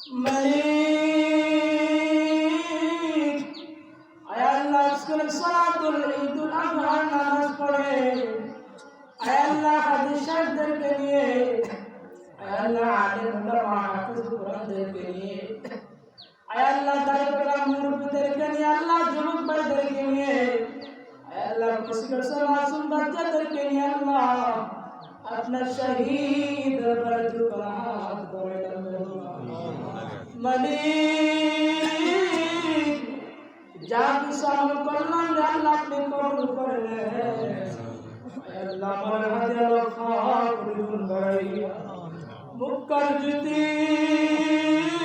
মালিক আয় আল্লাহ আজকের সালাতুল ঈদুল আযহার নামাজ পড়ে আয় আল্লাহ হাদিস শরীফদেরকে নিয়ে আয় আল্লাহ আলেম উলামা হাফেজ কোরআনদেরকে নিয়ে আয় আল্লাহ দায়িত্বরা মুরব্বিদেরকে নিয়ে আল্লাহ যুবক ভাইদেরকে নিয়ে আয় আল্লাহ কুশিকর মাসুম বাচ্চাদেরকে নিয়ে আল্লাহ আপনার শহীদ দরবারে দুআত করে মালিক যা কিছু আমল করলাম আল্লাহ আপনি কবুল করলেন আল্লাহ আমার হাতে আল্লাহ পরিপূর্ণ করাই মুক্কার জ্যোতি